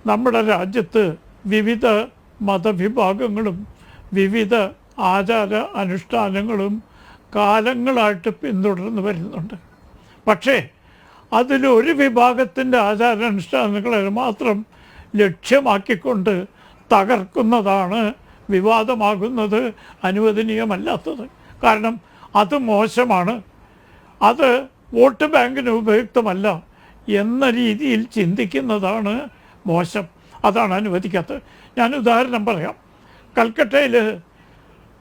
നമ്മുടെ രാജ്യത്ത് വിവിധ മതവിഭാഗങ്ങളും വിവിധ ആചാര അനുഷ്ഠാനങ്ങളും കാലങ്ങളായിട്ട് പിന്തുടർന്ന് വരുന്നുണ്ട്. പക്ഷേ അതിലൊരു വിഭാഗത്തിൻ്റെ ആചാരാനുഷ്ഠാനങ്ങളെ മാത്രം ലക്ഷ്യമാക്കിക്കൊണ്ട് തകർക്കുന്നതാണ് വിവാദമാകുന്നത്, അനുവദനീയമല്ലാത്തത്. കാരണം അത് മോശമാണ്, അത് വോട്ട് ബാങ്കിന് ഉപയുക്തമല്ല എന്ന രീതിയിൽ ചിന്തിക്കുന്നതാണ് മോശം. അതാണ് അനുവദിക്കാത്തത്. ഞാൻ ഉദാഹരണം പറയാം. കൽക്കട്ടയിൽ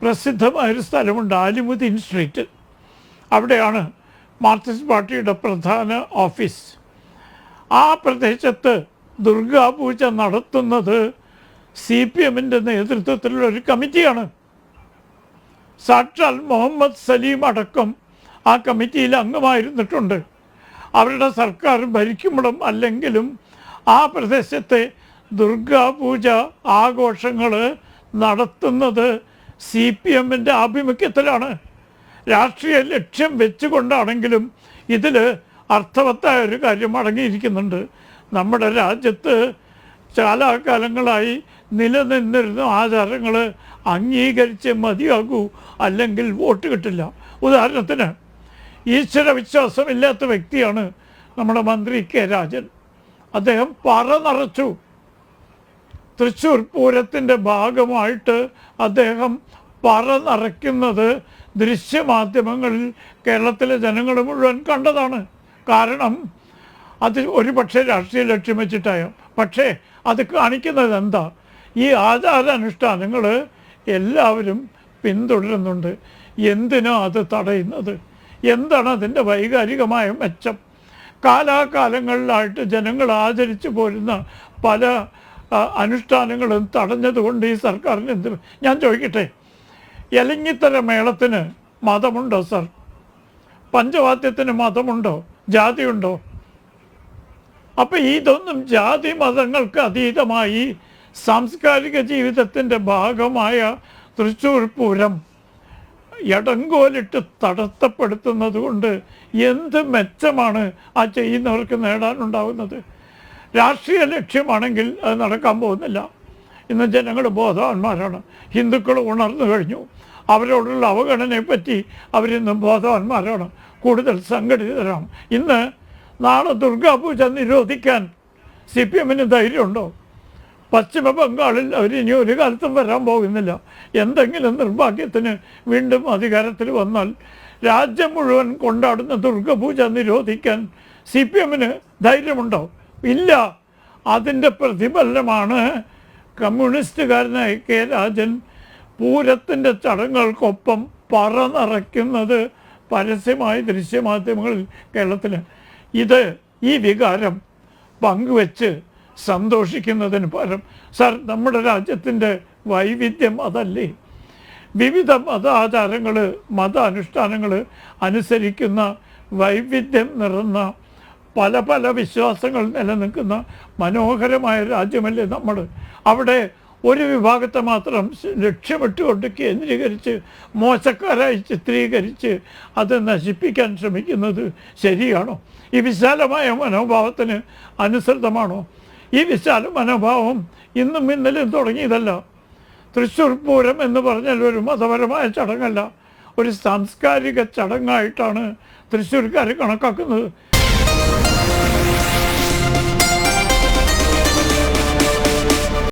പ്രസിദ്ധമായൊരു സ്ഥലമുണ്ട്, ആലിമുദ്ദീൻ സ്ട്രീറ്റ്. അവിടെയാണ് മാർക്സിസ്റ്റ് പാർട്ടിയുടെ പ്രധാന ഓഫീസ്. ആ പ്രദേശത്ത് ദുർഗാപൂജ നടത്തുന്നത് CPM നേതൃത്വത്തിലുള്ള ഒരു കമ്മിറ്റിയാണ്. സാക്ഷാൽ മുഹമ്മദ് സലീം അടക്കം ആ കമ്മിറ്റിയിൽ അംഗമായിരുന്നിട്ടുണ്ട്. അവരുടെ സർക്കാർ ഭരിക്കുമ്പോഴും അല്ലെങ്കിലും ആ പ്രദേശത്തെ ദുർഗാപൂജ ആഘോഷങ്ങൾ നടത്തുന്നത് CPM ആഭിമുഖ്യത്തിലാണ്. രാഷ്ട്രീയ ലക്ഷ്യം വെച്ചുകൊണ്ടാണെങ്കിലും ഇതിൽ അർത്ഥവത്തായ ഒരു കാര്യം അടങ്ങിയിരിക്കുന്നുണ്ട്. നമ്മുടെ രാജ്യത്ത് കാലാകാലങ്ങളായി നിലനിന്നിരുന്ന ആചാരങ്ങൾ അംഗീകരിച്ച് മതിയാകൂ, അല്ലെങ്കിൽ വോട്ട് കിട്ടില്ല. ഉദാഹരണത്തിന് ഈശ്വര വിശ്വാസമില്ലാത്ത വ്യക്തിയാണ് നമ്മുടെ മന്ത്രി K. രാജൻ. അദ്ദേഹം പറ നിറച്ചു. തൃശ്ശൂർ പൂരത്തിൻ്റെ ഭാഗമായിട്ട് അദ്ദേഹം പറ നിറയ്ക്കുന്നത് ദൃശ്യമാധ്യമങ്ങളിൽ കേരളത്തിലെ ജനങ്ങൾ മുഴുവൻ കണ്ടതാണ്. കാരണം അത് ഒരു പക്ഷേ രാഷ്ട്രീയ ലക്ഷ്യം വെച്ചിട്ടായോ, പക്ഷേ അത് കാണിക്കുന്നത് എന്താ? ഈ ആചാരാനുഷ്ഠാനങ്ങൾ എല്ലാവരും പിന്തുടരുന്നുണ്ട്. എന്തിനാ അത് തടയുന്നത്? എന്താണ് അതിൻ്റെ വൈകാരികമായ മെച്ചം? കാലാകാലങ്ങളിലായിട്ട് ജനങ്ങൾ ആചരിച്ചു പോരുന്ന പല അനുഷ്ഠാനങ്ങളും തടഞ്ഞതുകൊണ്ട് ഈ സർക്കാരിന് എന്ത്? ഞാൻ ചോദിക്കട്ടെ, എലഞ്ഞിത്തര മേളത്തിന് മതമുണ്ടോ സർ? പഞ്ചവാദ്യത്തിന് മതമുണ്ടോ? ജാതിയുണ്ടോ? അപ്പം ഇതൊന്നും ജാതി മതങ്ങൾക്ക് അതീതമായി സാംസ്കാരിക ജീവിതത്തിൻ്റെ ഭാഗമായ തൃശ്ശൂർ പൂരം എടങ്കോലിട്ട് തടസ്സപ്പെടുത്തുന്നത് കൊണ്ട് എന്ത് മെച്ചമാണ് ആ ചെയ്യുന്നവർക്ക് നേടാനുണ്ടാകുന്നത്? രാഷ്ട്രീയ ലക്ഷ്യമാണെങ്കിൽ അത് നടക്കാൻ പോകുന്നില്ല. ഇന്ന് ജനങ്ങൾ ബോധവാന്മാരാണ്. ഹിന്ദുക്കൾ ഉണർന്നു കഴിഞ്ഞു. അവരോടുള്ള അവഗണനയെപ്പറ്റി അവരിന്നും ബോധവാന്മാരാണ്, കൂടുതൽ സംഘടിതരാണ്. ഇന്ന് നാളെ ദുർഗാപൂജ നിരോധിക്കാൻ CPM ധൈര്യമുണ്ടോ? പശ്ചിമ ബംഗാളിൽ അവരിനി ഒരു കാലത്തും വരാൻ പോകുന്നില്ല. എന്തെങ്കിലും നിർഭാഗ്യത്തിന് വീണ്ടും അധികാരത്തിൽ വന്നാൽ രാജ്യം മുഴുവൻ കൊണ്ടാടുന്ന ദുർഗാപൂജ നിരോധിക്കാൻ CPM ധൈര്യമുണ്ടോ? ഇല്ല. അതിൻ്റെ പ്രതിഫലനമാണ് കമ്മ്യൂണിസ്റ്റുകാരനായ K. രാജൻ പൂരത്തിൻ്റെ ചടങ്ങുകൾക്കൊപ്പം പറ നിറയ്ക്കുന്നത് പരസ്യമായി ദൃശ്യമാധ്യമങ്ങളിൽ കേരളത്തിൽ. ഈ വികാരം പങ്കുവെച്ച് സന്തോഷിക്കുന്നതിന് പകരം സർ, നമ്മുടെ രാജ്യത്തിൻ്റെ വൈവിധ്യം അതല്ലേ? വിവിധ മതാചാരങ്ങൾ, മതാനുഷ്ഠാനങ്ങൾ അനുസരിക്കുന്ന വൈവിധ്യം നിറഞ്ഞ പല പല വിശ്വാസങ്ങൾ നിലനിൽക്കുന്ന മനോഹരമായ രാജ്യമല്ലേ നമ്മൾ? അവിടെ ഒരു വിഭാഗത്തെ മാത്രം ലക്ഷ്യമിട്ടുകൊണ്ട് കേന്ദ്രീകരിച്ച് മോശക്കാരായി ചിത്രീകരിച്ച് അത് നശിപ്പിക്കാൻ ശ്രമിക്കുന്നത് ശരിയാണോ? ഈ വിശാലമായ മനോഭാവത്തിന് അനുസൃതമാണോ? ഈ വിശാല മനോഭാവം ഇന്നും ഇന്നലെയും തുടങ്ങിയതല്ല. തൃശ്ശൂർ പൂരം എന്ന് പറഞ്ഞാൽ ഒരു മതപരമായ ചടങ്ങല്ല, ഒരു സാംസ്കാരിക ചടങ്ങായിട്ടാണ് തൃശ്ശൂർക്കാർ കണക്കാക്കുന്നത്.